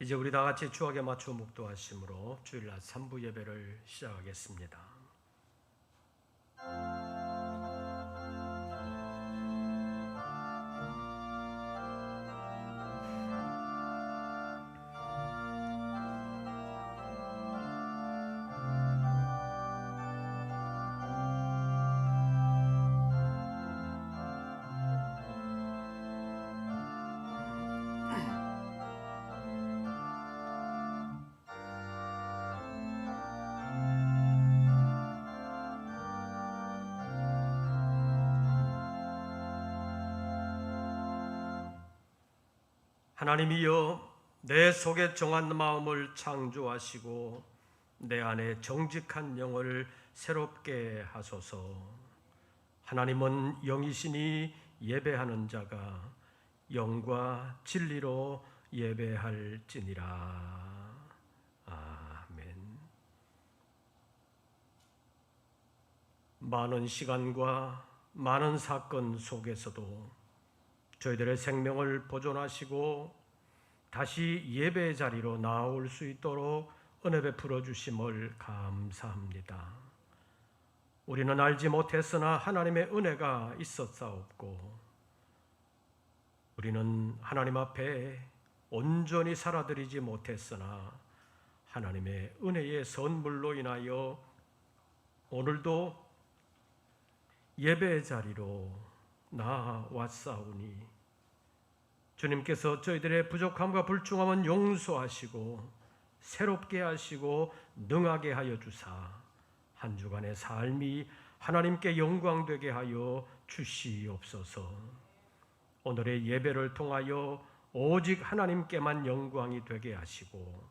이제 우리 다 같이 주악에 맞춰 묵도하심으로 주일날 3부 예배를 시작하겠습니다. 하나님이여, 내 속에 정한 마음을 창조하시고 내 안에 정직한 영을 새롭게 하소서. 하나님은 영이시니 예배하는 자가 영과 진리로 예배할지니라. 아멘. 많은 시간과 많은 사건 속에서도 저희들의 생명을 보존하시고 다시 예배의 자리로 나올 수 있도록 은혜 베풀어 주심을 감사합니다. 우리는 알지 못했으나 하나님의 은혜가 있었사옵고 우리는 하나님 앞에 온전히 살아드리지 못했으나 하나님의 은혜의 선물로 인하여 오늘도 예배의 자리로 나아왔사오니 주님께서 저희들의 부족함과 불충함은 용서하시고 새롭게 하시고 능하게 하여 주사 한 주간의 삶이 하나님께 영광되게 하여 주시옵소서. 오늘의 예배를 통하여 오직 하나님께만 영광이 되게 하시고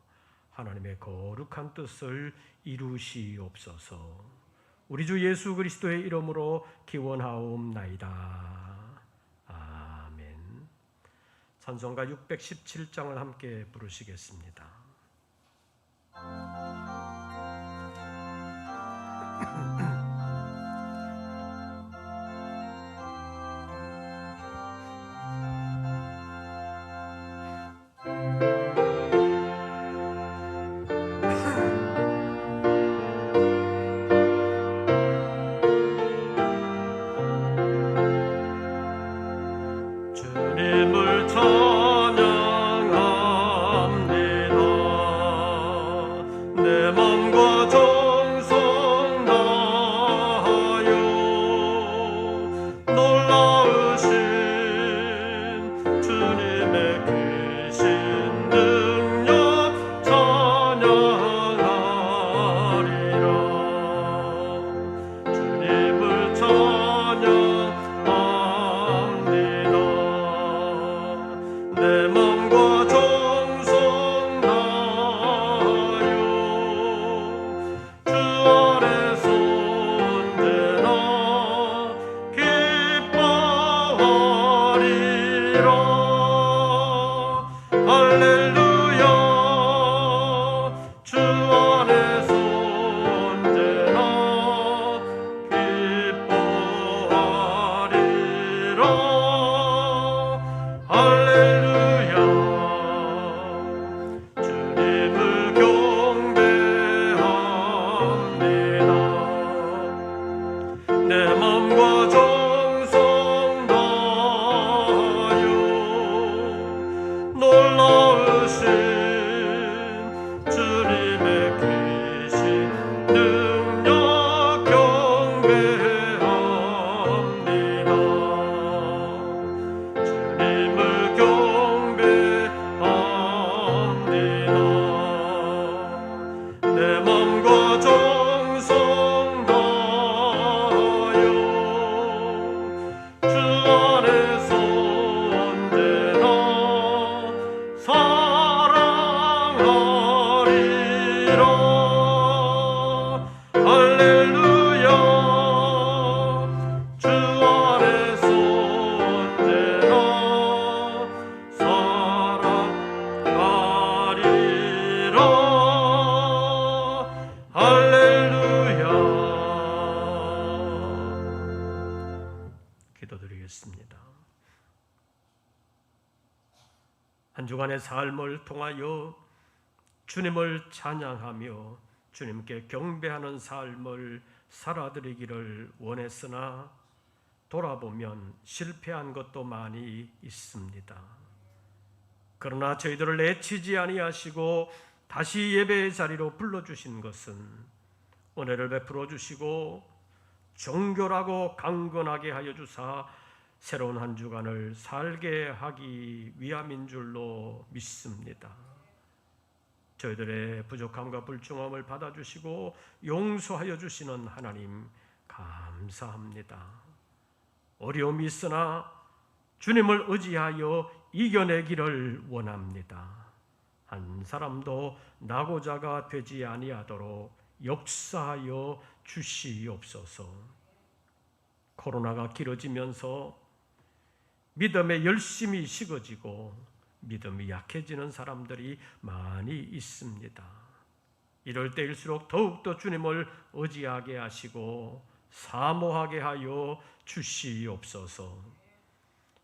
하나님의 거룩한 뜻을 이루시옵소서. 우리 주 예수 그리스도의 이름으로 기원하옵나이다. 찬송가 617장을 함께 부르시겠습니다. 한 주간의 삶을 통하여 주님을 찬양하며 주님께 경배하는 삶을 살아드리기를 원했으나 돌아보면 실패한 것도 많이 있습니다. 그러나 저희들을 내치지 아니하시고 다시 예배의 자리로 불러주신 것은 은혜를 베풀어 주시고 정결하고 강건하게 하여 주사 새로운 한 주간을 살게 하기 위함인 줄로 믿습니다. 저희들의 부족함과 불충함을 받아주시고 용서하여 주시는 하나님 감사합니다. 어려움이 있으나 주님을 의지하여 이겨내기를 원합니다. 한 사람도 낙오자가 되지 아니하도록 역사하여 주시옵소서. 코로나가 길어지면서 믿음의 열심이 식어지고 믿음이 약해지는 사람들이 많이 있습니다. 이럴 때일수록 더욱더 주님을 의지하게 하시고 사모하게 하여 주시옵소서.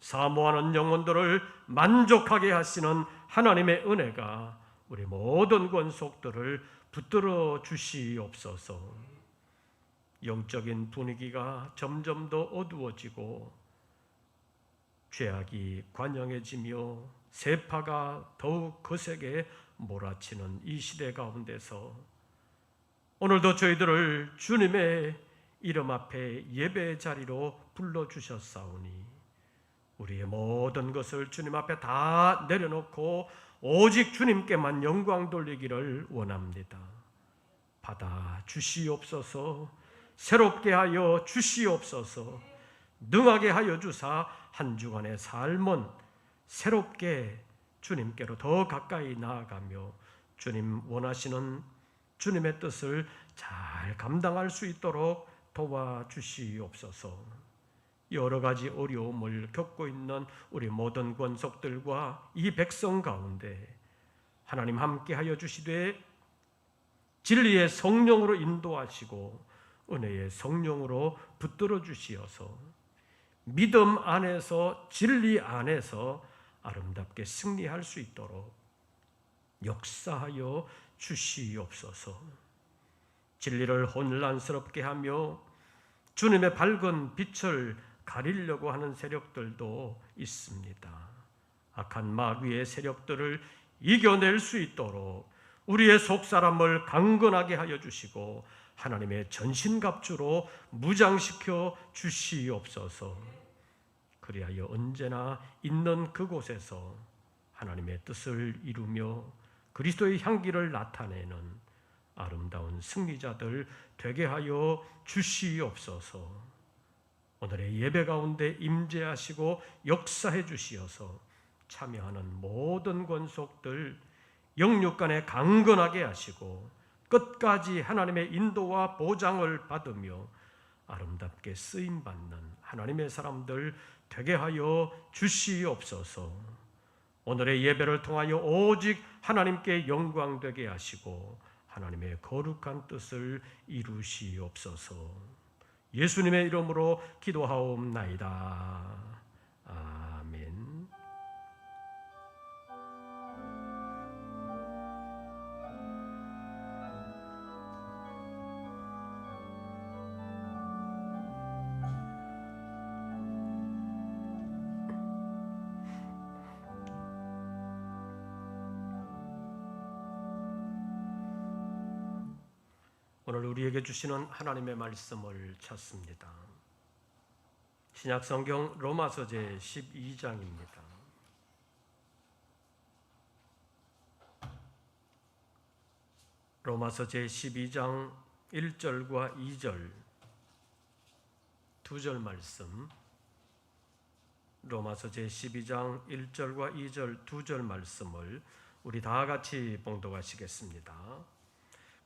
사모하는 영혼들을 만족하게 하시는 하나님의 은혜가 우리 모든 권속들을 붙들어 주시옵소서. 영적인 분위기가 점점 더 어두워지고 죄악이 관영해지며 세파가 더욱 거세게 몰아치는 이 시대 가운데서 오늘도 저희들을 주님의 이름 앞에 예배의 자리로 불러주셨사오니 우리의 모든 것을 주님 앞에 다 내려놓고 오직 주님께만 영광 돌리기를 원합니다. 받아 주시옵소서. 새롭게 하여 주시옵소서. 능하게 하여 주사 한 주간의 삶은 새롭게 주님께로 더 가까이 나아가며 주님 원하시는 주님의 뜻을 잘 감당할 수 있도록 도와주시옵소서. 여러 가지 어려움을 겪고 있는 우리 모든 권속들과 이 백성 가운데 하나님 함께하여 주시되 진리의 성령으로 인도하시고 은혜의 성령으로 붙들어 주시어서 믿음 안에서 진리 안에서 아름답게 승리할 수 있도록 역사하여 주시옵소서. 진리를 혼란스럽게 하며 주님의 밝은 빛을 가리려고 하는 세력들도 있습니다. 악한 마귀의 세력들을 이겨낼 수 있도록 우리의 속사람을 강건하게 하여 주시고 하나님의 전신갑주로 무장시켜 주시옵소서. 그리하여 언제나 있는 그곳에서 하나님의 뜻을 이루며 그리스도의 향기를 나타내는 아름다운 승리자들 되게 하여 주시옵소서. 오늘의 예배 가운데 임재하시고 역사해 주시어서 참여하는 모든 권속들 영육간에 강건하게 하시고 끝까지 하나님의 인도와 보장을 받으며 아름답게 쓰임받는 하나님의 사람들 되게 하여 주시옵소서. 오늘의 예배를 통하여 오직 하나님께 영광되게 하시고 하나님의 거룩한 뜻을 이루시옵소서. 예수님의 이름으로 기도하옵나이다. 아멘. 오늘 우리에게 주시는 하나님의 말씀을 찾습니다. 신약성경 로마서 제 12장입니다. 로마서 제 12장 1절과 2절 두 절 말씀, 로마서 제 12장 1절과 2절 두 절 말씀을 우리 다 같이 봉독하시겠습니다.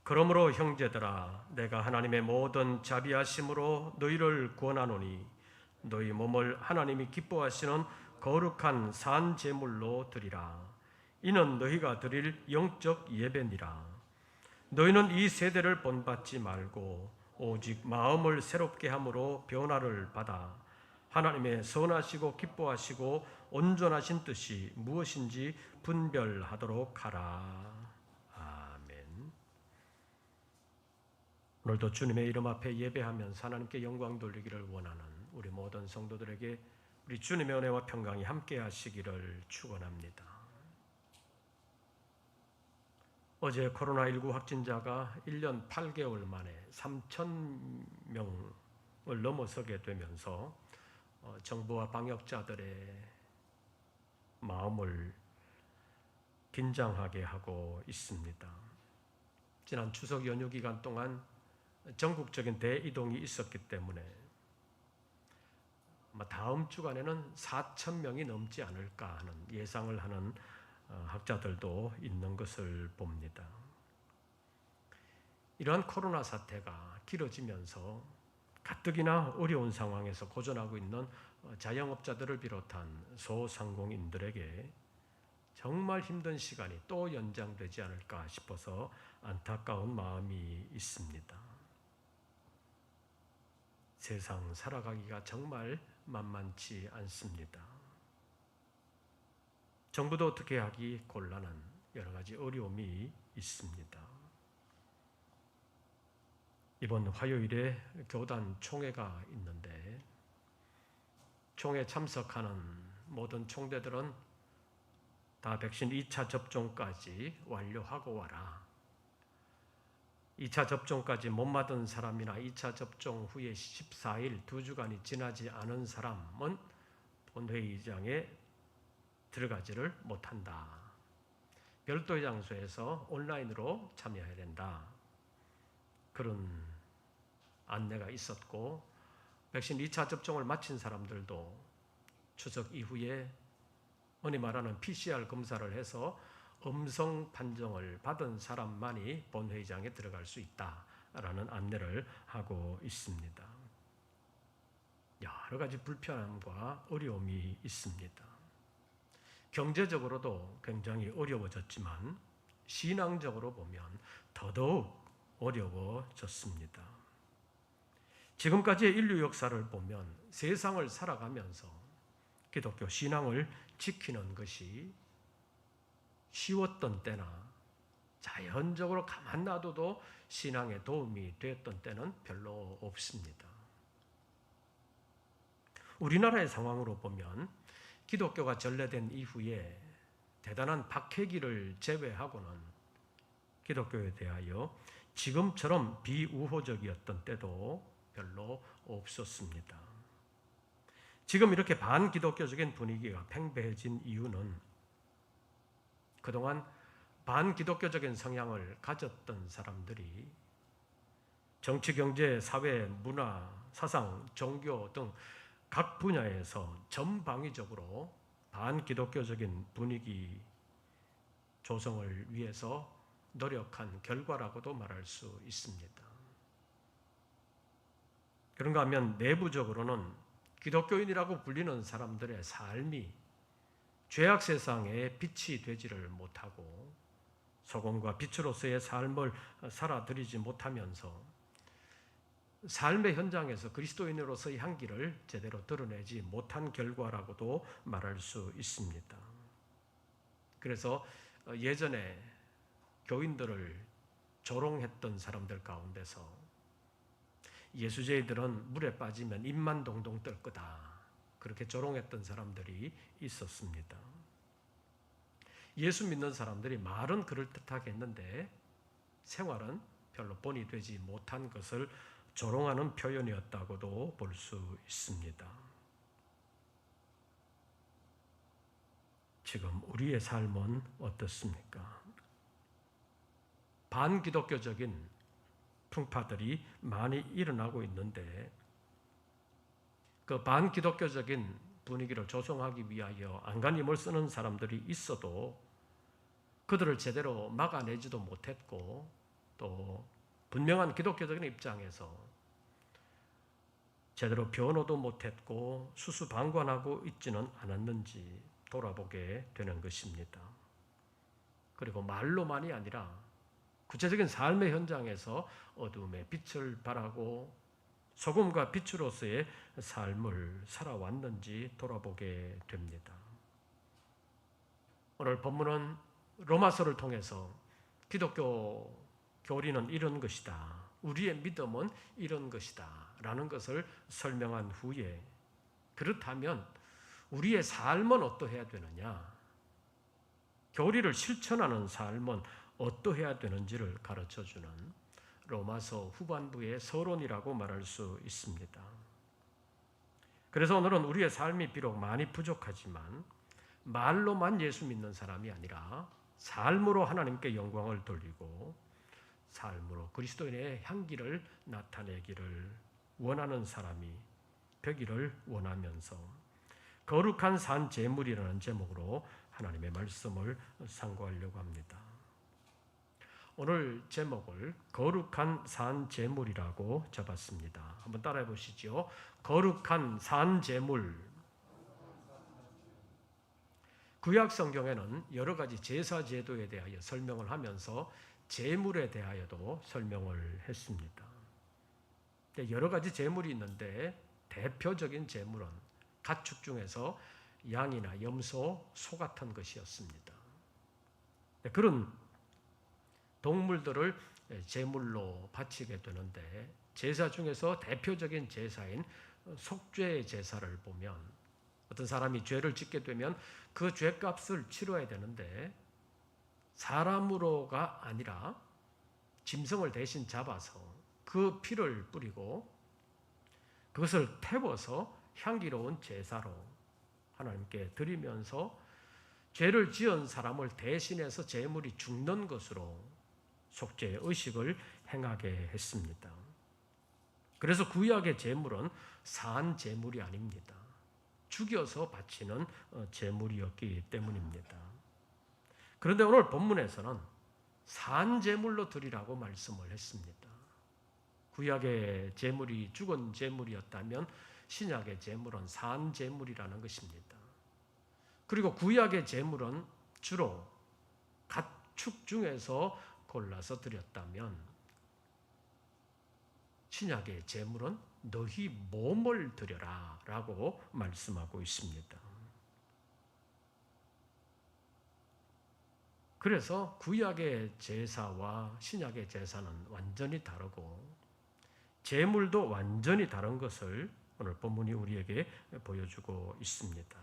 그러므로 형제들아 내가 하나님의 모든 자비하심으로 너희를 권하노니 너희 몸을 하나님이 기뻐하시는 거룩한 산 제물로 드리라. 이는 너희가 드릴 영적 예배니라. 너희는 이 세대를 본받지 말고 오직 마음을 새롭게 함으로 변화를 받아 하나님의 선하시고 기뻐하시고 온전하신 뜻이 무엇인지 분별하도록 하라. 오늘도 주님의 이름 앞에 예배하면서 하나님께 영광 돌리기를 원하는 우리 모든 성도들에게 우리 주님의 은혜와 평강이 함께 하시기를 축원합니다. 어제 코로나19 확진자가 1년 8개월 만에 3,000명을 넘어서게 되면서 정부와 방역자들의 마음을 긴장하게 하고 있습니다. 지난 추석 연휴 기간 동안 전국적인 대이동이 있었기 때문에 아마 다음 주간에는 4,000명이 넘지 않을까 하는 예상을 하는 학자들도 있는 것을 봅니다. 이러한 코로나 사태가 길어지면서 가뜩이나 어려운 상황에서 고전하고 있는 자영업자들을 비롯한 소상공인들에게 정말 힘든 시간이 또 연장되지 않을까 싶어서 안타까운 마음이 있습니다. 세상 살아가기가 정말 만만치 않습니다. 정부도 어떻게 하기 곤란한 여러 가지 어려움이 있습니다. 이번 화요일에 교단 총회가 있는데 총회 참석하는 모든 총대들은 다 백신 2차 접종까지 완료하고 와라. 2차 접종까지 못 맞은 사람이나 2차 접종 후에 14일, 2주간이 지나지 않은 사람은 본회의장에 들어가지를 못한다. 별도의 장소에서 온라인으로 참여해야 된다. 그런 안내가 있었고 백신 2차 접종을 마친 사람들도 추석 이후에 흔히 말하는 PCR 검사를 해서 음성 판정을 받은 사람만이 본회의장에 들어갈 수 있다라는 안내를 하고 있습니다. 여러 가지 불편함과 어려움이 있습니다. 경제적으로도 굉장히 어려워졌지만 신앙적으로 보면 더더욱 어려워졌습니다. 지금까지의 인류 역사를 보면 세상을 살아가면서 기독교 신앙을 지키는 것이 쉬웠던 때나 자연적으로 가만 놔둬도 신앙에 도움이 되었던 때는 별로 없습니다. 우리나라의 상황으로 보면 기독교가 전래된 이후에 대단한 박해기를 제외하고는 기독교에 대하여 지금처럼 비우호적이었던 때도 별로 없었습니다. 지금 이렇게 반기독교적인 분위기가 팽배해진 이유는 그동안 반기독교적인 성향을 가졌던 사람들이 정치, 경제, 사회, 문화, 사상, 종교 등 각 분야에서 전방위적으로 반기독교적인 분위기 조성을 위해서 노력한 결과라고도 말할 수 있습니다. 그런가 하면 내부적으로는 기독교인이라고 불리는 사람들의 삶이 죄악 세상에 빛이 되지를 못하고 소금과 빛으로서의 삶을 살아들이지 못하면서 삶의 현장에서 그리스도인으로서의 향기를 제대로 드러내지 못한 결과라고도 말할 수 있습니다. 그래서 예전에 교인들을 조롱했던 사람들 가운데서 예수제이들은 물에 빠지면 입만 동동 뜰 거다. 그렇게 조롱했던 사람들이 있었습니다. 예수 믿는 사람들이 말은 그럴듯하게 했는데 생활은 별로 본이 되지 못한 것을 조롱하는 표현이었다고도 볼 수 있습니다. 지금 우리의 삶은 어떻습니까? 반기독교적인 풍파들이 많이 일어나고 있는데 그 반기독교적인 분위기를 조성하기 위하여 안간힘을 쓰는 사람들이 있어도 그들을 제대로 막아내지도 못했고 또 분명한 기독교적인 입장에서 제대로 변호도 못했고 수수방관하고 있지는 않았는지 돌아보게 되는 것입니다. 그리고 말로만이 아니라 구체적인 삶의 현장에서 어둠의 빛을 발하고 소금과 빛으로서의 삶을 살아왔는지 돌아보게 됩니다. 오늘 본문은 로마서를 통해서 기독교 교리는 이런 것이다. 우리의 믿음은 이런 것이다 라는 것을 설명한 후에, 그렇다면 우리의 삶은 어떠해야 되느냐, 교리를 실천하는 삶은 어떠해야 되는지를 가르쳐주는 로마서 후반부의 서론이라고 말할 수 있습니다. 그래서 오늘은 우리의 삶이 비록 많이 부족하지만 말로만 예수 믿는 사람이 아니라 삶으로 하나님께 영광을 돌리고 삶으로 그리스도인의 향기를 나타내기를 원하는 사람이 되기를 원하면서 거룩한 산 제물이라는 제목으로 하나님의 말씀을 상고하려고 합니다. 오늘 제목을 거룩한 산 제물이라고 잡았습니다. 한번 따라해 보시죠. 거룩한 산 제물. 구약 성경에는 여러 가지 제사 제도에 대하여 설명을 하면서 제물에 대하여도 설명을 했습니다. 여러 가지 제물이 있는데 대표적인 제물은 가축 중에서 양이나 염소, 소 같은 것이었습니다. 그런 동물들을 제물로 바치게 되는데 제사 중에서 대표적인 제사인 속죄의 제사를 보면 어떤 사람이 죄를 짓게 되면 그 죄값을 치러야 되는데 사람으로가 아니라 짐승을 대신 잡아서 그 피를 뿌리고 그것을 태워서 향기로운 제사로 하나님께 드리면서 죄를 지은 사람을 대신해서 제물이 죽는 것으로 속죄의 의식을 행하게 했습니다. 그래서 구약의 제물은 산 제물이 아닙니다. 죽여서 바치는 제물이었기 때문입니다. 그런데 오늘 본문에서는 산 제물로 드리라고 말씀을 했습니다. 구약의 제물이 죽은 제물이었다면 신약의 제물은 산 제물이라는 것입니다. 그리고 구약의 제물은 주로 가축 중에서 골라서 드렸다면 신약의 제물은 너희 몸을 드려라 라고 말씀하고 있습니다. 그래서 구약의 제사와 신약의 제사는 완전히 다르고 제물도 완전히 다른 것을 오늘 본문이 우리에게 보여주고 있습니다.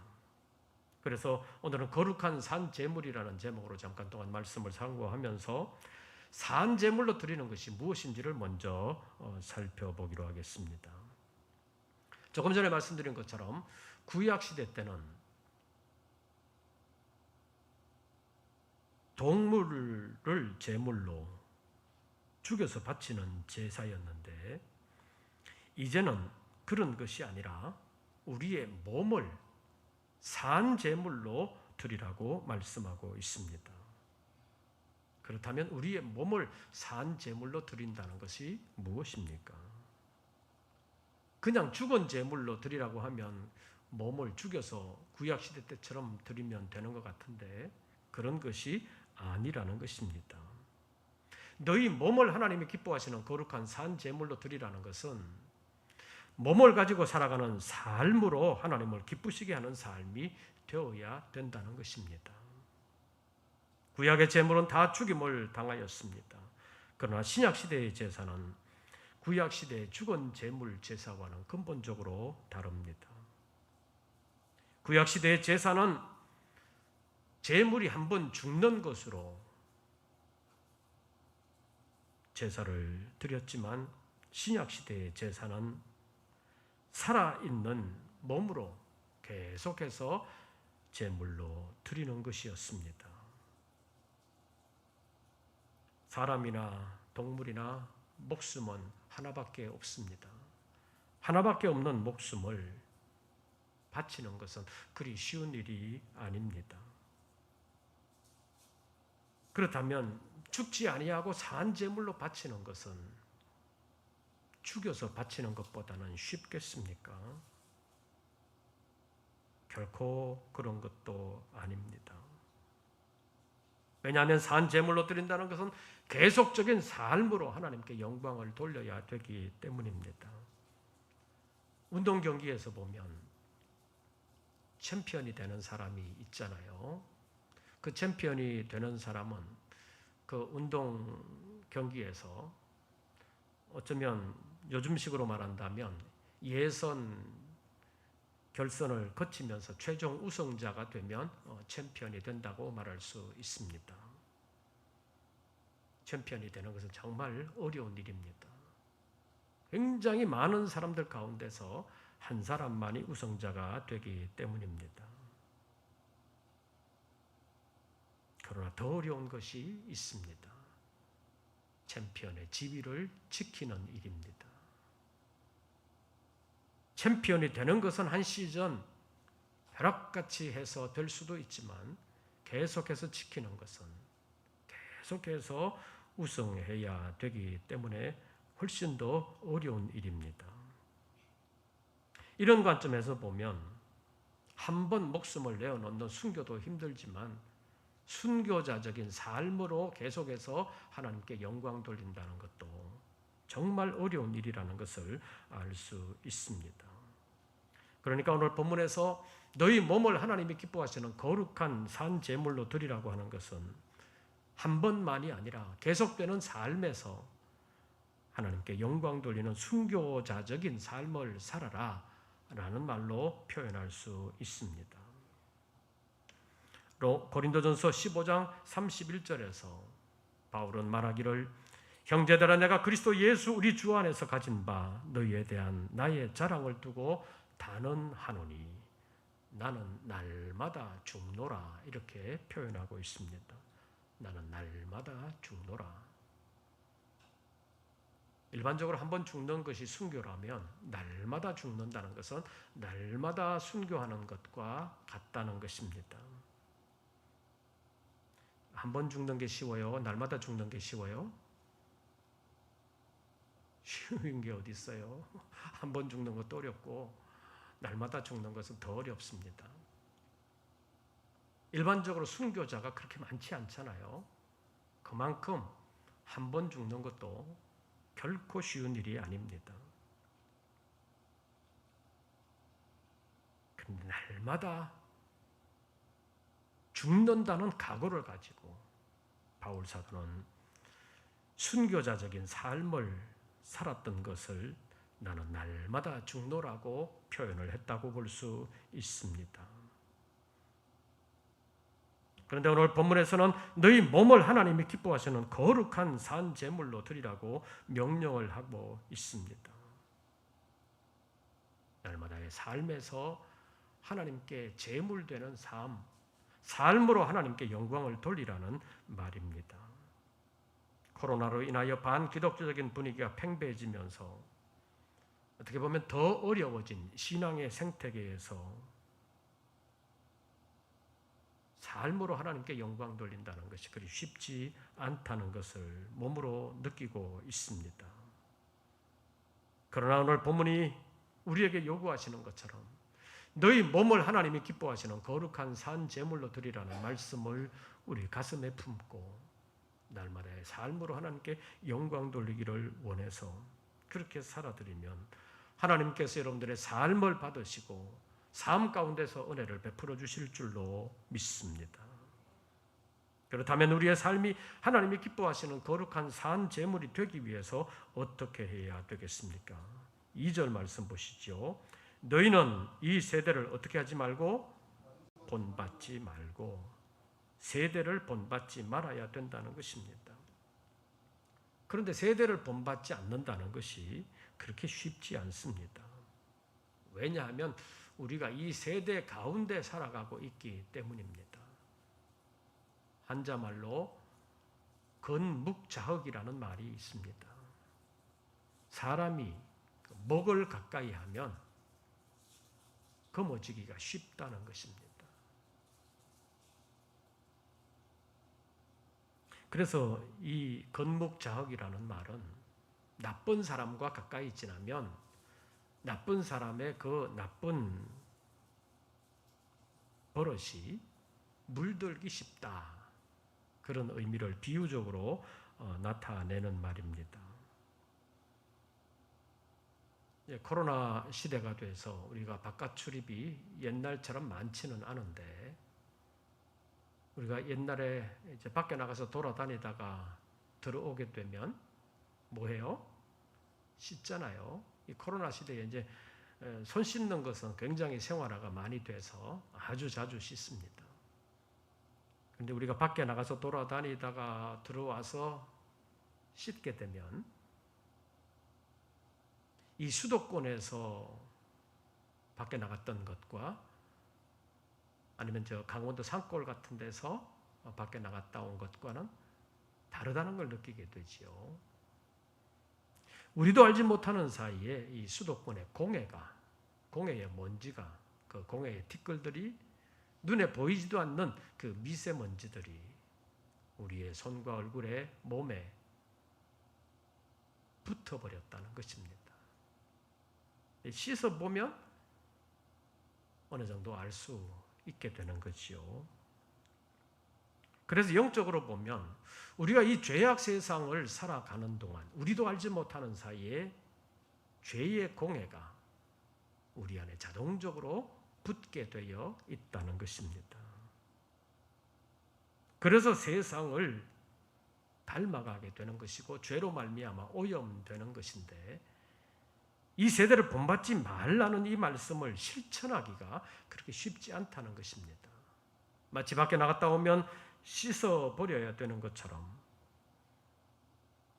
그래서 오늘은 거룩한 산 제물이라는 제목으로 잠깐 동안 말씀을 상고하면서 산 제물로 드리는 것이 무엇인지를 먼저 살펴보기로 하겠습니다. 조금 전에 말씀드린 것처럼 구약 시대 때는 동물을 제물로 죽여서 바치는 제사였는데 이제는 그런 것이 아니라 우리의 몸을 산 제물로 드리라고 말씀하고 있습니다. 그렇다면 우리의 몸을 산 제물로 드린다는 것이 무엇입니까? 그냥 죽은 제물로 드리라고 하면 몸을 죽여서 구약시대 때처럼 드리면 되는 것 같은데 그런 것이 아니라는 것입니다. 너희 몸을 하나님이 기뻐하시는 거룩한 산 제물로 드리라는 것은 몸을 가지고 살아가는 삶으로 하나님을 기쁘시게 하는 삶이 되어야 된다는 것입니다. 구약의 제물은 다 죽임을 당하였습니다. 그러나 신약시대의 제사는 구약시대의 죽은 제물 제사와는 근본적으로 다릅니다. 구약시대의 제사는 제물이 한번 죽는 것으로 제사를 드렸지만 신약시대의 제사는 살아있는 몸으로 계속해서 제물로 드리는 것이었습니다. 사람이나 동물이나 목숨은 하나밖에 없습니다. 하나밖에 없는 목숨을 바치는 것은 그리 쉬운 일이 아닙니다. 그렇다면 죽지 아니하고 산 제물로 바치는 것은 죽여서 바치는 것보다는 쉽겠습니까? 결코 그런 것도 아닙니다. 왜냐하면 산 제물로 드린다는 것은 계속적인 삶으로 하나님께 영광을 돌려야 되기 때문입니다. 운동 경기에서 보면 챔피언이 되는 사람이 있잖아요. 그 챔피언이 되는 사람은 그 운동 경기에서 어쩌면 요즘식으로 말한다면 예선 결선을 거치면서 최종 우승자가 되면 챔피언이 된다고 말할 수 있습니다. 챔피언이 되는 것은 정말 어려운 일입니다. 굉장히 많은 사람들 가운데서 한 사람만이 우승자가 되기 때문입니다. 그러나 더 어려운 것이 있습니다. 챔피언의 지위를 지키는 일입니다. 챔피언이 되는 것은 한 시즌 벼락같이 해서 될 수도 있지만 계속해서 지키는 것은 계속해서 우승해야 되기 때문에 훨씬 더 어려운 일입니다. 이런 관점에서 보면 한 번 목숨을 내어놓는 순교도 힘들지만 순교자적인 삶으로 계속해서 하나님께 영광 돌린다는 것도 정말 어려운 일이라는 것을 알 수 있습니다. 그러니까 오늘 본문에서 너희 몸을 하나님이 기뻐하시는 거룩한 산 제물로 드리라고 하는 것은 한 번만이 아니라 계속되는 삶에서 하나님께 영광 돌리는 순교자적인 삶을 살아라 라는 말로 표현할 수 있습니다. 고린도전서 15장 31절에서 바울은 말하기를 형제들아 내가 그리스도 예수 우리 주 안에서 가진 바 너희에 대한 나의 자랑을 두고 단언하노니 나는 날마다 죽노라 이렇게 표현하고 있습니다. 나는 날마다 죽노라. 일반적으로 한 번 죽는 것이 순교라면 날마다 죽는다는 것은 날마다 순교하는 것과 같다는 것입니다. 한 번 죽는 게 쉬워요? 날마다 죽는 게 쉬워요? 쉬운 게 어디 있어요? 한 번 죽는 것도 어렵고 날마다 죽는 것은 더 어렵습니다. 일반적으로 순교자가 그렇게 많지 않잖아요. 그만큼 한 번 죽는 것도 결코 쉬운 일이 아닙니다. 그런데 날마다 죽는다는 각오를 가지고 바울 사도는 순교자적인 삶을 살았던 것을 나는 날마다 죽노라고 표현을 했다고 볼 수 있습니다. 그런데 오늘 본문에서는 너희 몸을 하나님이 기뻐하시는 거룩한 산 제물로 드리라고 명령을 하고 있습니다. 날마다의 삶에서 하나님께 제물되는 삶으로 하나님께 영광을 돌리라는 말입니다. 코로나로 인하여 반기독교적인 분위기가 팽배해지면서 어떻게 보면 더 어려워진 신앙의 생태계에서 삶으로 하나님께 영광 돌린다는 것이 그리 쉽지 않다는 것을 몸으로 느끼고 있습니다. 그러나 오늘 본문이 우리에게 요구하시는 것처럼 너희 몸을 하나님이 기뻐하시는 거룩한 산 제물로 드리라는 말씀을 우리 가슴에 품고 날마다의 삶으로 하나님께 영광 돌리기를 원해서 그렇게 살아드리면 하나님께서 여러분들의 삶을 받으시고 삶 가운데서 은혜를 베풀어 주실 줄로 믿습니다. 그렇다면 우리의 삶이 하나님이 기뻐하시는 거룩한 산 제물이 되기 위해서 어떻게 해야 되겠습니까? 2절 말씀 보시죠. 너희는 이 세대를 어떻게 하지 말고 본받지 말고 세대를 본받지 말아야 된다는 것입니다. 그런데 세대를 본받지 않는다는 것이 그렇게 쉽지 않습니다. 왜냐하면 우리가 이 세대 가운데 살아가고 있기 때문입니다. 한자말로 건묵자흑이라는 말이 있습니다. 사람이 목을 가까이 하면 거머쥐기가 쉽다는 것입니다. 그래서 이 건묵자흑이라는 말은 나쁜 사람과 가까이 지나면 나쁜 사람의 그 나쁜 버릇이 물들기 쉽다. 그런 의미를 비유적으로 나타내는 말입니다. 코로나 시대가 돼서 우리가 바깥 출입이 옛날처럼 많지는 않은데 우리가 옛날에 이제 밖에 나가서 돌아다니다가 들어오게 되면 뭐해요? 씻잖아요. 이 코로나 시대에 이제 손 씻는 것은 굉장히 생활화가 많이 돼서 아주 자주 씻습니다. 그런데 우리가 밖에 나가서 돌아다니다가 들어와서 씻게 되면 이 수도권에서 밖에 나갔던 것과 아니면 저 강원도 산골 같은 데서 밖에 나갔다 온 것과는 다르다는 걸 느끼게 되지요. 우리도 알지 못하는 사이에 이 수도권의 공해의 먼지가, 그 공해의 티끌들이 눈에 보이지도 않는 그 미세먼지들이 우리의 손과 얼굴에, 몸에 붙어버렸다는 것입니다. 씻어보면 어느 정도 알 수 있게 되는 거지요. 그래서 영적으로 보면 우리가 이 죄악 세상을 살아가는 동안 우리도 알지 못하는 사이에 죄의 공해가 우리 안에 자동적으로 붙게 되어 있다는 것입니다. 그래서 세상을 닮아가게 되는 것이고 죄로 말미암아 오염되는 것인데, 이 세대를 본받지 말라는 이 말씀을 실천하기가 그렇게 쉽지 않다는 것입니다. 마치 밖에 나갔다 오면 씻어버려야 되는 것처럼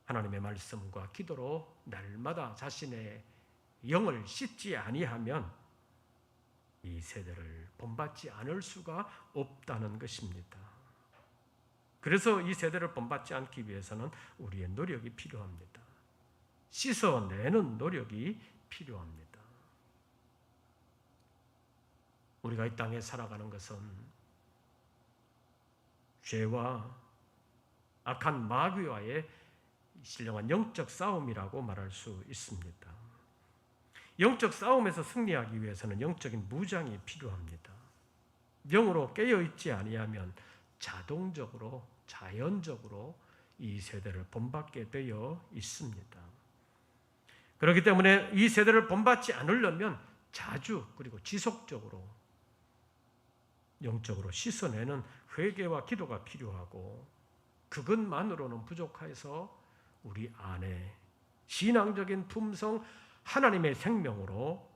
하나님의 말씀과 기도로 날마다 자신의 영을 씻지 아니하면 이 세대를 본받지 않을 수가 없다는 것입니다. 그래서 이 세대를 본받지 않기 위해서는 우리의 노력이 필요합니다. 씻어내는 노력이 필요합니다. 우리가 이 땅에 살아가는 것은 죄와 악한 마귀와의 신령한 영적 싸움이라고 말할 수 있습니다. 영적 싸움에서 승리하기 위해서는 영적인 무장이 필요합니다. 영으로 깨어있지 아니하면 자연적으로 이 세대를 본받게 되어 있습니다. 그렇기 때문에 이 세대를 본받지 않으려면 자주 그리고 지속적으로 영적으로 씻어내는 회개와 기도가 필요하고, 그것만으로는 부족해서 우리 안에 신앙적인 품성, 하나님의 생명으로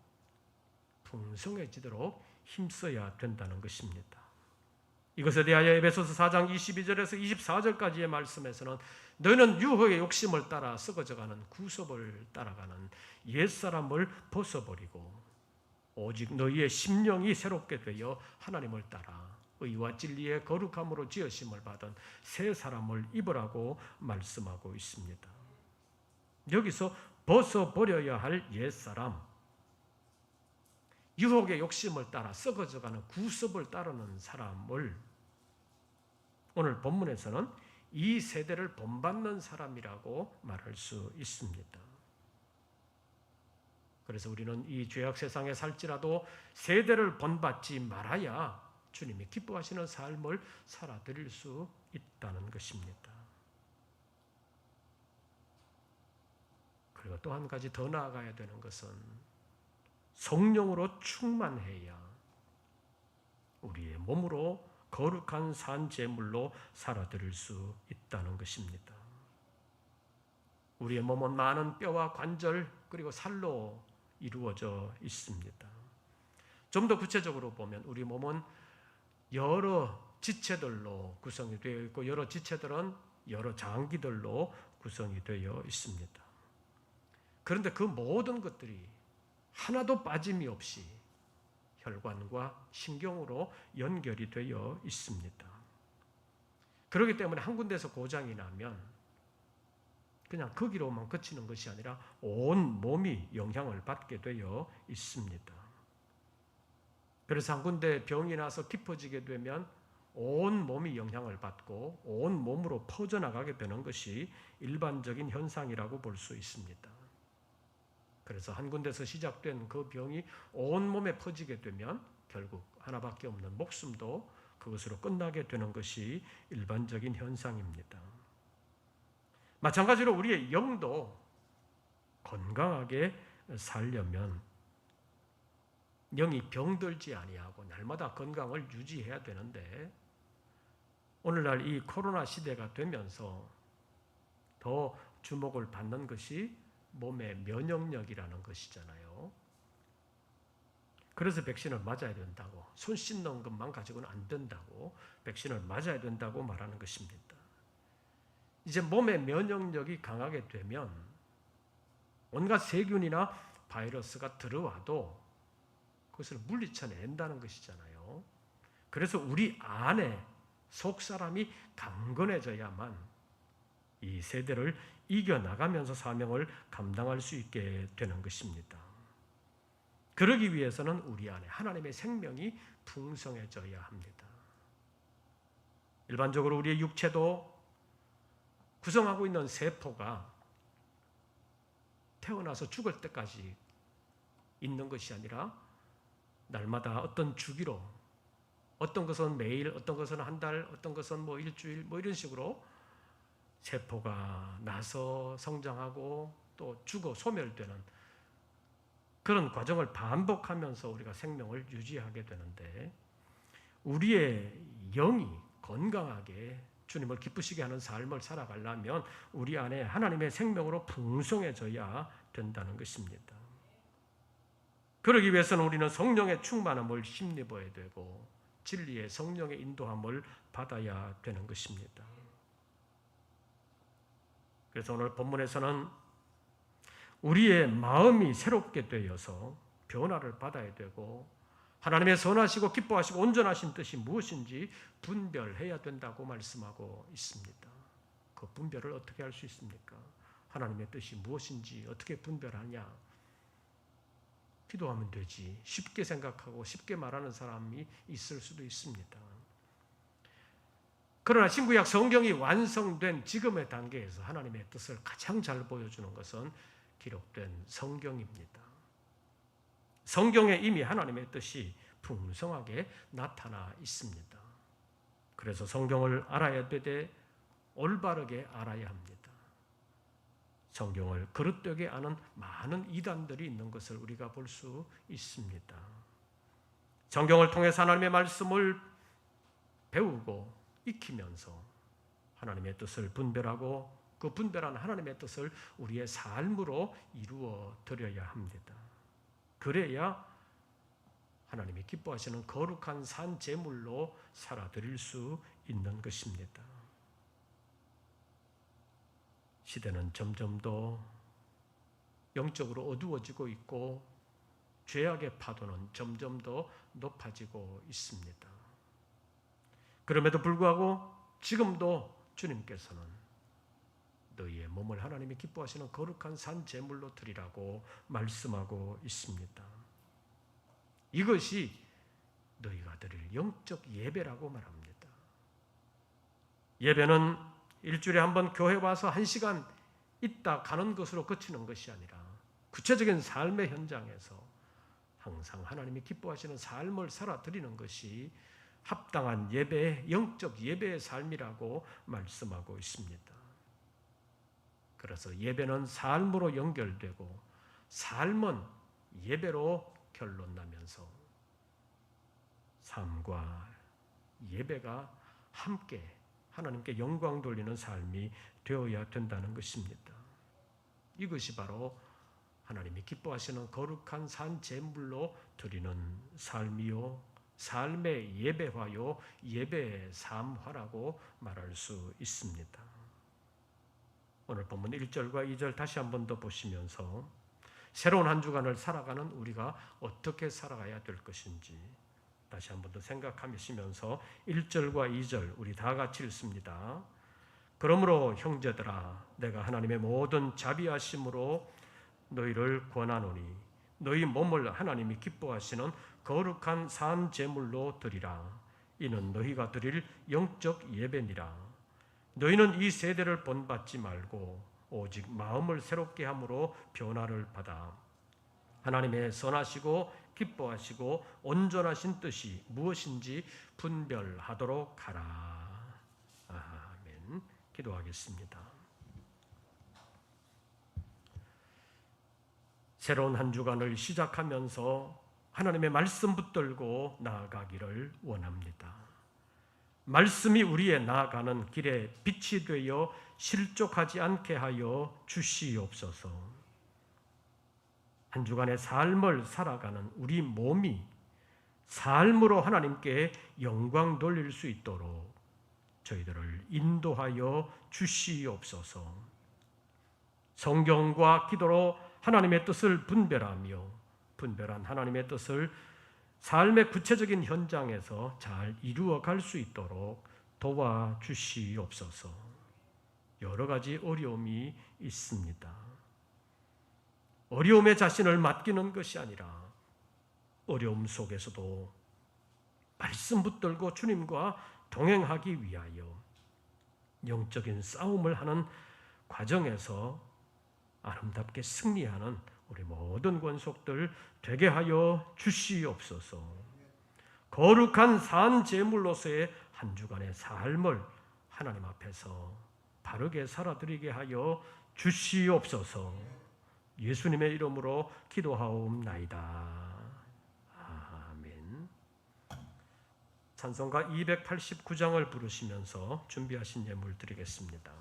풍성해지도록 힘써야 된다는 것입니다. 이것에 대하여 에베소서 4장 22절에서 24절까지의 말씀에서는 너희는 유혹의 욕심을 따라 썩어져가는 구섭을 따라가는 옛사람을 벗어버리고 오직 너희의 심령이 새롭게 되어 하나님을 따라 의와 진리의 거룩함으로 지으심을 받은 새 사람을 입으라고 말씀하고 있습니다. 여기서 벗어버려야 할 옛사람, 유혹의 욕심을 따라 썩어져가는 구습을 따르는 사람을 오늘 본문에서는 이 세대를 본받는 사람이라고 말할 수 있습니다. 그래서 우리는 이 죄악 세상에 살지라도 세대를 본받지 말아야 주님이 기뻐하시는 삶을 살아드릴 수 있다는 것입니다. 그리고 또 한 가지 더 나아가야 되는 것은 성령으로 충만해야 우리의 몸으로 거룩한 산 제물로 살아드릴 수 있다는 것입니다. 우리의 몸은 많은 뼈와 관절 그리고 살로 이루어져 있습니다. 좀 더 구체적으로 보면 우리 몸은 여러 지체들로 구성이 되어 있고, 여러 지체들은 여러 장기들로 구성이 되어 있습니다. 그런데 그 모든 것들이 하나도 빠짐이 없이 혈관과 신경으로 연결이 되어 있습니다. 그렇기 때문에 한 군데서 고장이 나면 그냥 거기로만 그치는 것이 아니라 온 몸이 영향을 받게 되어 있습니다. 그래서 한 군데 병이 나서 깊어지게 되면 온 몸이 영향을 받고 온 몸으로 퍼져나가게 되는 것이 일반적인 현상이라고 볼 수 있습니다. 그래서 한 군데서 시작된 그 병이 온 몸에 퍼지게 되면 결국 하나밖에 없는 목숨도 그것으로 끝나게 되는 것이 일반적인 현상입니다. 마찬가지로 우리의 영도 건강하게 살려면 영이 병들지 아니하고 날마다 건강을 유지해야 되는데, 오늘날 이 코로나 시대가 되면서 더 주목을 받는 것이 몸의 면역력이라는 것이잖아요. 그래서 백신을 맞아야 된다고, 손 씻는 것만 가지고는 안 된다고, 백신을 맞아야 된다고 말하는 것입니다. 이제 몸의 면역력이 강하게 되면 온갖 세균이나 바이러스가 들어와도 그것을 물리쳐낸다는 것이잖아요. 그래서 우리 안에 속 사람이 강건해져야만 이 세대를 이겨나가면서 사명을 감당할 수 있게 되는 것입니다. 그러기 위해서는 우리 안에 하나님의 생명이 풍성해져야 합니다. 일반적으로 우리의 육체도 구성하고 있는 세포가 태어나서 죽을 때까지 있는 것이 아니라 날마다 어떤 주기로, 어떤 것은 매일, 어떤 것은 한 달, 어떤 것은 뭐 일주일, 뭐 이런 식으로 세포가 나서 성장하고 또 죽어 소멸되는 그런 과정을 반복하면서 우리가 생명을 유지하게 되는데, 우리의 영이 건강하게 주님을 기쁘시게 하는 삶을 살아가려면 우리 안에 하나님의 생명으로 풍성해져야 된다는 것입니다. 그러기 위해서는 우리는 성령의 충만함을 힘입어야 되고 진리의 성령의 인도함을 받아야 되는 것입니다. 그래서 오늘 본문에서는 우리의 마음이 새롭게 되어서 변화를 받아야 되고 하나님의 선하시고 기뻐하시고 온전하신 뜻이 무엇인지 분별해야 된다고 말씀하고 있습니다. 그 분별을 어떻게 할 수 있습니까? 하나님의 뜻이 무엇인지 어떻게 분별하냐? 기도하면 되지. 쉽게 생각하고 쉽게 말하는 사람이 있을 수도 있습니다. 그러나 신구약 성경이 완성된 지금의 단계에서 하나님의 뜻을 가장 잘 보여주는 것은 기록된 성경입니다. 성경에 이미 하나님의 뜻이 풍성하게 나타나 있습니다. 그래서 성경을 알아야 되되 올바르게 알아야 합니다. 성경을 그릇되게 아는 많은 이단들이 있는 것을 우리가 볼 수 있습니다. 성경을 통해서 하나님의 말씀을 배우고 익히면서 하나님의 뜻을 분별하고 그 분별한 하나님의 뜻을 우리의 삶으로 이루어 드려야 합니다. 그래야 하나님이 기뻐하시는 거룩한 산 제물로 살아드릴 수 있는 것입니다. 시대는 점점 더 영적으로 어두워지고 있고 죄악의 파도는 점점 더 높아지고 있습니다. 그럼에도 불구하고 지금도 주님께서는 너희의 몸을 하나님이 기뻐하시는 거룩한 산 제물로 드리라고 말씀하고 있습니다. 이것이 너희가 드릴 영적 예배라고 말합니다. 예배는 일주일에 한 번 교회 와서 1시간 있다 가는 것으로 그치는 것이 아니라 구체적인 삶의 현장에서 항상 하나님이 기뻐하시는 삶을 살아드리는 것이 합당한 예배, 영적 예배의 삶이라고 말씀하고 있습니다. 그래서 예배는 삶으로 연결되고 삶은 예배로 결론나면서 삶과 예배가 함께 하나님께 영광 돌리는 삶이 되어야 된다는 것입니다. 이것이 바로 하나님이 기뻐하시는 거룩한 산 제물로 드리는 삶이요 삶의 예배화요 예배의 삶화라고 말할 수 있습니다. 오늘 본문 1절과 2절 다시 한 번 더 보시면서 새로운 한 주간을 살아가는 우리가 어떻게 살아가야 될 것인지 다시 한 번 더 생각하시면서 1절과 2절 우리 다 같이 읽습니다. 그러므로 형제들아 내가 하나님의 모든 자비하심으로 너희를 권하노니 너희 몸을 하나님이 기뻐하시는 거룩한 산 제물로 드리라. 이는 너희가 드릴 영적 예배니라. 너희는 이 세대를 본받지 말고 오직 마음을 새롭게 함으로 변화를 받아 하나님의 선하시고 기뻐하시고 온전하신 뜻이 무엇인지 분별하도록 하라. 아멘. 기도하겠습니다. 새로운 한 주간을 시작하면서 하나님의 말씀 붙들고 나아가기를 원합니다. 말씀이 우리의 나아가는 길에 빛이 되어 실족하지 않게 하여 주시옵소서. 한 주간의 삶을 살아가는 우리 몸이 삶으로 하나님께 영광 돌릴 수 있도록 저희들을 인도하여 주시옵소서. 성경과 기도로 하나님의 뜻을 분별하며 분별한 하나님의 뜻을 삶의 구체적인 현장에서 잘 이루어갈 수 있도록 도와주시옵소서. 여러 가지 어려움이 있습니다. 어려움에 자신을 맡기는 것이 아니라 어려움 속에서도 말씀 붙들고 주님과 동행하기 위하여 영적인 싸움을 하는 과정에서 아름답게 승리하는 우리 모든 권속들 되게 하여 주시옵소서. 거룩한 산 제물로서의 한 주간의 삶을 하나님 앞에서 바르게 살아드리게 하여 주시옵소서. 예수님의 이름으로 기도하옵나이다. 아멘. 찬송가 289장을 부르시면서 준비하신 예물 드리겠습니다.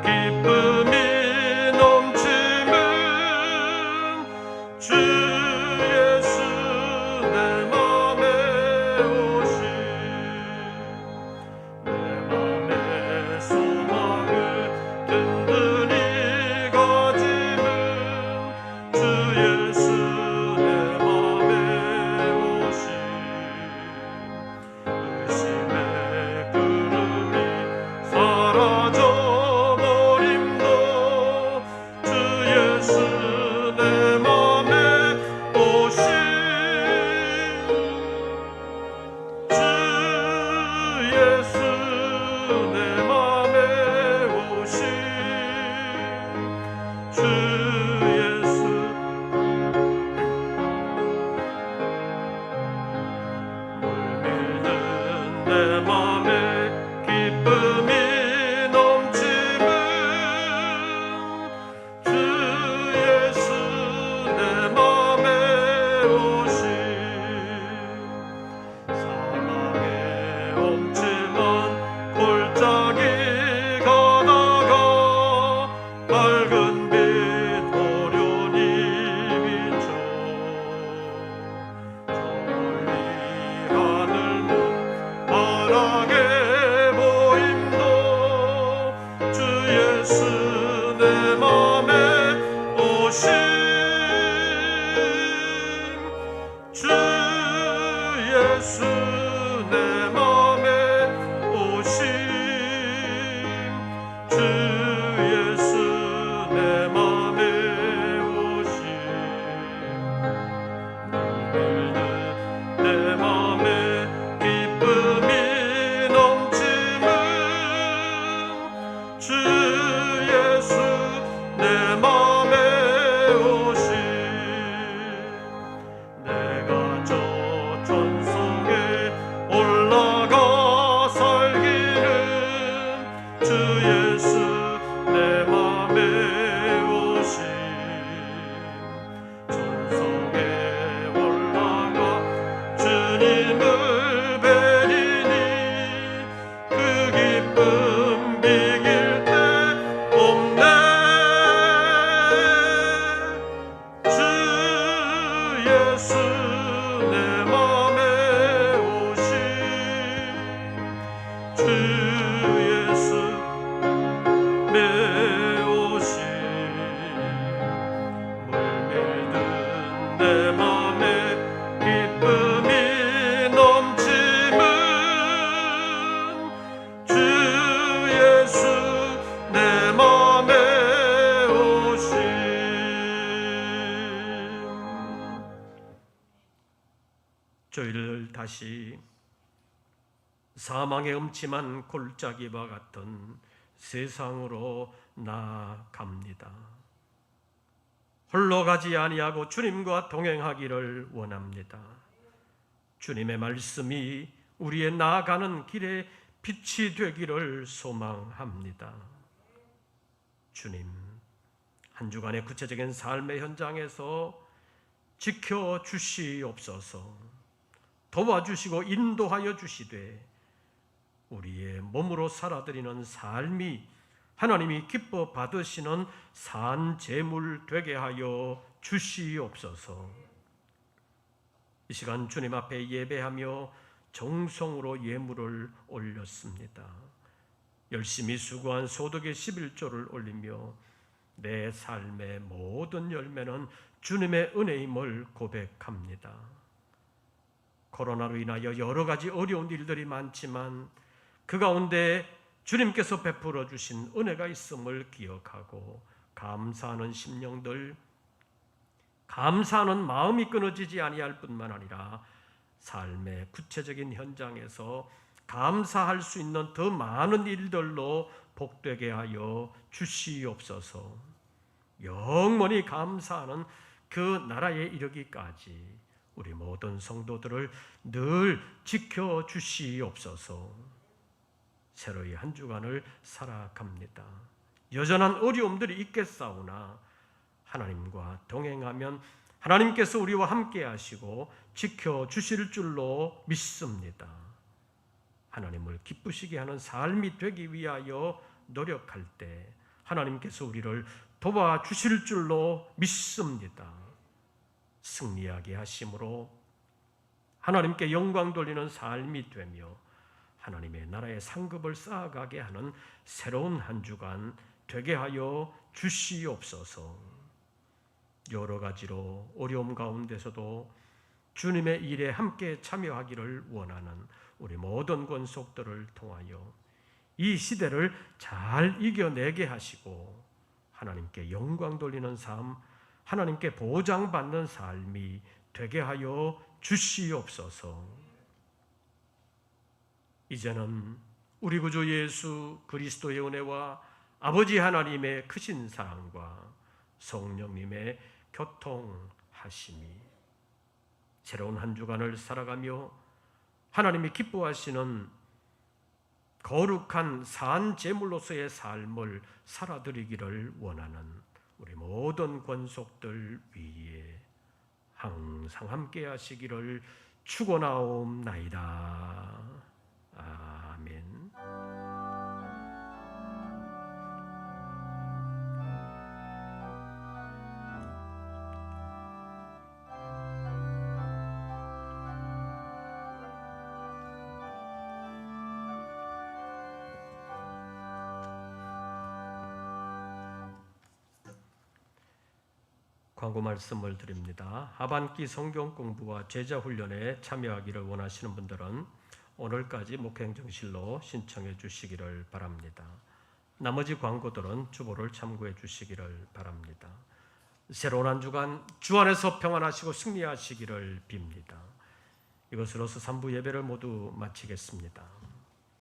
기쁨이 넘치 다시 사망의 음침한 골짜기와 같은 세상으로 나아갑니다. 홀로 가지 아니하고 주님과 동행하기를 원합니다. 주님의 말씀이 우리의 나아가는 길에 빛이 되기를 소망합니다. 주님, 한 주간의 구체적인 삶의 현장에서 지켜주시옵소서. 도와주시고 인도하여 주시되 우리의 몸으로 살아드리는 삶이 하나님이 기뻐 받으시는 산 제물 되게 하여 주시옵소서. 이 시간 주님 앞에 예배하며 정성으로 예물을 올렸습니다. 열심히 수고한 소득의 11조를 올리며 내 삶의 모든 열매는 주님의 은혜임을 고백합니다. 코로나로 인하여 여러 가지 어려운 일들이 많지만 그 가운데 주님께서 베풀어 주신 은혜가 있음을 기억하고 감사하는 심령들, 감사하는 마음이 끊어지지 아니할 뿐만 아니라 삶의 구체적인 현장에서 감사할 수 있는 더 많은 일들로 복되게 하여 주시옵소서. 영원히 감사하는 그 나라에 이르기까지 우리 모든 성도들을 늘 지켜주시옵소서. 새로이 한 주간을 살아갑니다. 여전한 어려움들이 있겠사오나 하나님과 동행하면 하나님께서 우리와 함께 하시고 지켜주실 줄로 믿습니다. 하나님을 기쁘시게 하는 삶이 되기 위하여 노력할 때 하나님께서 우리를 도와주실 줄로 믿습니다. 승리하게 하심으로 하나님께 영광 돌리는 삶이 되며 하나님의 나라의 상급을 쌓아가게 하는 새로운 한 주간 되게 하여 주시옵소서. 여러 가지로 어려움 가운데서도 주님의 일에 함께 참여하기를 원하는 우리 모든 권속들을 통하여 이 시대를 잘 이겨내게 하시고 하나님께 영광 돌리는 삶, 하나님께 보장받는 삶이 되게 하여 주시옵소서. 이제는 우리 구주 예수 그리스도의 은혜와 아버지 하나님의 크신 사랑과 성령님의 교통하심이 새로운 한 주간을 살아가며 하나님이 기뻐하시는 거룩한 산 제물로서의 삶을 살아드리기를 원하는 우리 모든 권속들 위에 항상 함께 하시기를 축원하옵나이다. 아멘. 광고 말씀을 드립니다. 하반기 성경 공부와 제자 훈련에 참여하기를 원하시는 분들은 오늘까지 목회행정실로 신청해 주시기를 바랍니다. 나머지 광고들은 주보를 참고해 주시기를 바랍니다. 새로운 한 주간 주 안에서 평안하시고 승리하시기를 빕니다. 이것으로서 3부 예배를 모두 마치겠습니다.